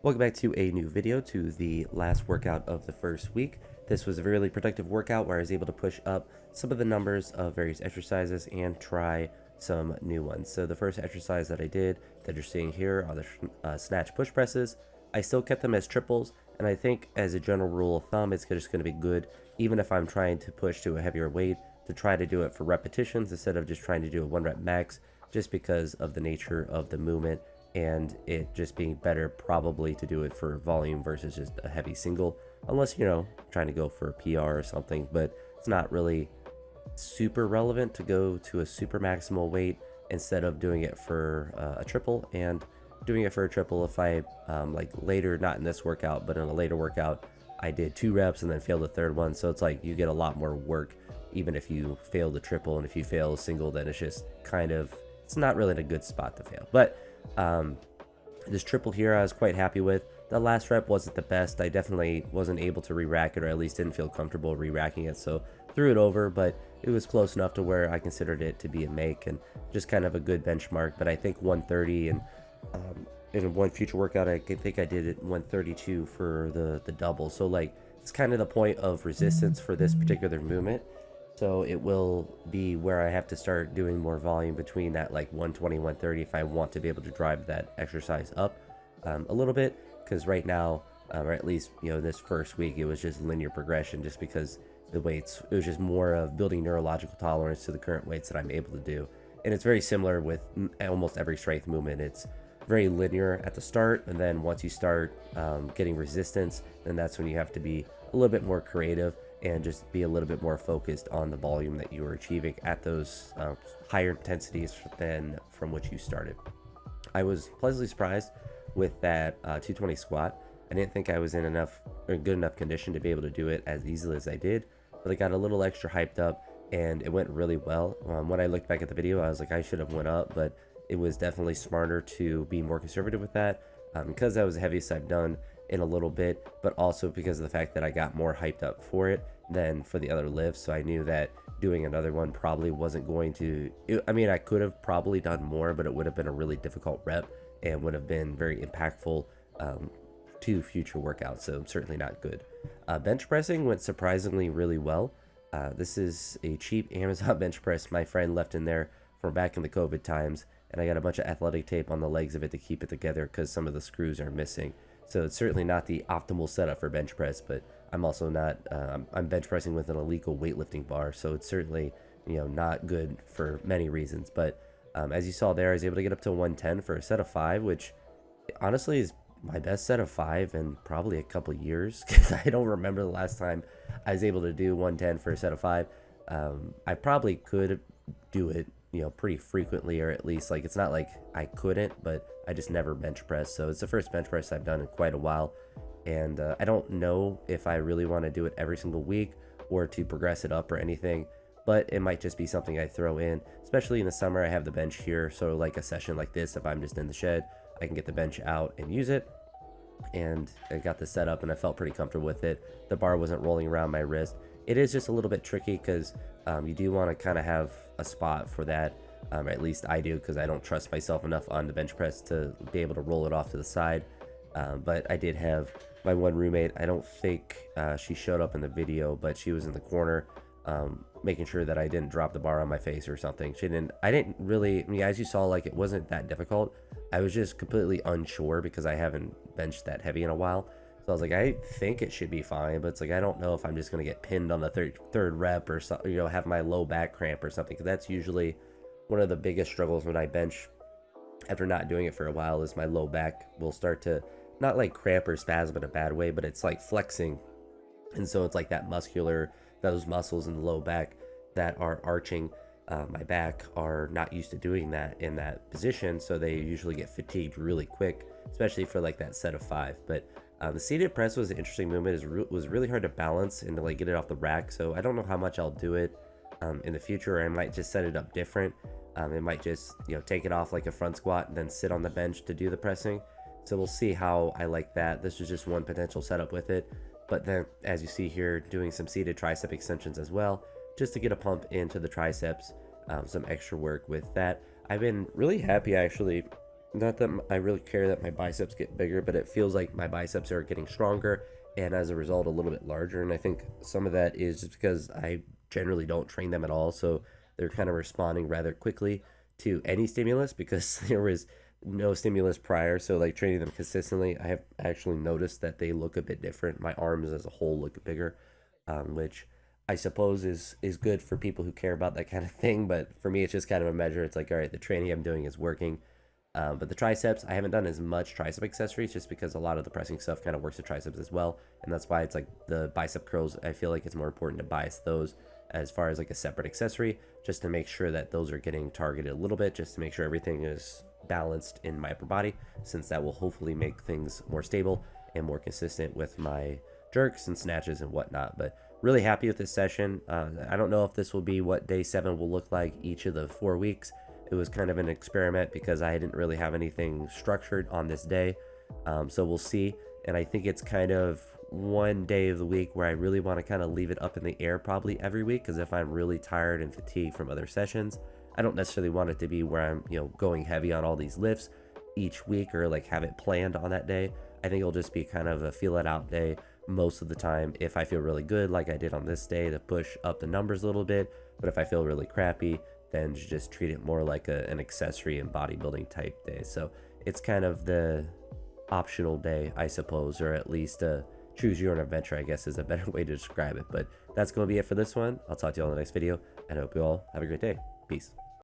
Welcome back to a new video, to the last workout of the first week. This was a really productive workout where I was able to push up some of the numbers of various exercises and try some new ones. So the first exercise that I did that you're seeing here are the snatch push presses. I still kept them as triples, and I think as a general rule of thumb, it's just going to be good, even if I'm trying to push to a heavier weight, to try to do it for repetitions instead of just trying to do a 1 rep max, just because of the nature of the movement and it just being better probably to do it for volume versus just a heavy single, unless trying to go for a PR or something. But it's not really super relevant to go to a super maximal weight instead of doing it for a triple. And doing it for a triple, if I like later, not in this workout but in a later workout, I did 2 reps and then failed the third one, so it's like you get a lot more work even if you fail the triple. And if you fail a single, then it's just kind of, it's not really in a good spot to fail. But this triple here I was quite happy with. The last rep wasn't the best. I definitely wasn't able to re-rack it, or at least didn't feel comfortable re-racking it, so threw it over, but it was close enough to where I considered it to be a make and just kind of a good benchmark. But I think 130, and in one future workout I think I did it 132 for the double. So like, it's kind of the point of resistance for this particular movement. So it will be where I have to start doing more volume between that like 120, 130 if I want to be able to drive that exercise up a little bit. Because right now, or at least this first week, it was just linear progression, just because the weights, it was just more of building neurological tolerance to the current weights that I'm able to do. And it's very similar with almost every strength movement. It's very linear at the start, and then once you start getting resistance, then that's when you have to be a little bit more creative and just be a little bit more focused on the volume that you are achieving at those higher intensities than from which you started. I was pleasantly surprised with that 220 squat. I didn't think I was in enough or good enough condition to be able to do it as easily as I did, but I got a little extra hyped up and it went really well. When I looked back at the video, I was like, I should have went up, but it was definitely smarter to be more conservative with that, because that was the heaviest I've done in a little bit, but also because of the fact that I got more hyped up for it than for the other lifts. So I knew that doing another one probably wasn't going to, I mean, I could have probably done more, but it would have been a really difficult rep and would have been very impactful to future workouts. So certainly not good. Bench pressing went surprisingly really well. This is a cheap Amazon bench press my friend left in there from back in the COVID times, and I got a bunch of athletic tape on the legs of it to keep it together because some of the screws are missing. So it's certainly not the optimal setup for bench press, but I'm also not, I'm bench pressing with an illegal weightlifting bar, so it's certainly, not good for many reasons. But as you saw there, I was able to get up to 110 for a set of 5, which honestly is my best set of 5 in probably a couple years, because I don't remember the last time I was able to do 110 for a set of 5. I probably could do it, pretty frequently, or at least, like, it's not like I couldn't, but I just never bench press. So it's the first bench press I've done in quite a while, and I don't know if I really want to do it every single week or to progress it up or anything, but it might just be something I throw in, especially in the summer. I have the bench here, so like a session like this, if I'm just in the shed, I can get the bench out and use it. And I got this set up and I felt pretty comfortable with it. The bar wasn't rolling around my wrist. It is just a little bit tricky because you do want to kind of have a spot for that. At least I do, because I don't trust myself enough on the bench press to be able to roll it off to the side. But I did have my one roommate. I don't think she showed up in the video, but she was in the corner making sure that I didn't drop the bar on my face or something. I didn't really, I mean, as you saw, like, it wasn't that difficult. I was just completely unsure because I haven't benched that heavy in a while. So I was like, I think it should be fine, but it's like, I don't know if I'm just going to get pinned on the third rep or something, have my low back cramp or something. Because that's usually one of the biggest struggles when I bench after not doing it for a while, is my low back will start to, not like cramp or spasm in a bad way, but it's like flexing. And so it's like those muscles in the low back that are arching my back are not used to doing that in that position, so they usually get fatigued really quick, especially for like that set of 5. But the seated press was an interesting movement. It was really hard to balance and to like get it off the rack, so I don't know how much I'll do it in the future. I might just set it up different. It might just take it off like a front squat and then sit on the bench to do the pressing. So we'll see how I like that. This was just one potential setup with it. But then, as you see here, doing some seated tricep extensions as well, just to get a pump into the triceps, some extra work with that. I've been really happy, actually, Not that I really care that my biceps get bigger, but it feels like my biceps are getting stronger and as a result a little bit larger. And I think some of that is just because I generally don't train them at all. So they're kind of responding rather quickly to any stimulus because there was no stimulus prior. So like training them consistently, I have actually noticed that they look a bit different. My arms as a whole look bigger, which I suppose is good for people who care about that kind of thing. But for me, it's just kind of a measure. It's like, all right, the training I'm doing is working. But the triceps, I haven't done as much tricep accessories just because a lot of the pressing stuff kind of works the triceps as well. And that's why it's like the bicep curls, I feel like it's more important to bias those as far as like a separate accessory, just to make sure that those are getting targeted a little bit, just to make sure everything is balanced in my upper body, since that will hopefully make things more stable and more consistent with my jerks and snatches and whatnot. But really happy with this session. I don't know if this will be what day 7 will look like each of the 4 weeks. It was kind of an experiment because I didn't really have anything structured on this day. So we'll see. And I think it's kind of one day of the week where I really want to kind of leave it up in the air probably every week, because if I'm really tired and fatigued from other sessions, I don't necessarily want it to be where I'm, going heavy on all these lifts each week or like have it planned on that day. I think it'll just be kind of a feel it out day most of the time. If I feel really good, like I did on this day, to push up the numbers a little bit. But if I feel really crappy, then just treat it more like an accessory and bodybuilding type day. So it's kind of the optional day, I suppose, or at least choose your own adventure, I guess is a better way to describe it. But that's going to be it for this one. I'll talk to you all in the next video, and I hope you all have a great day. Peace.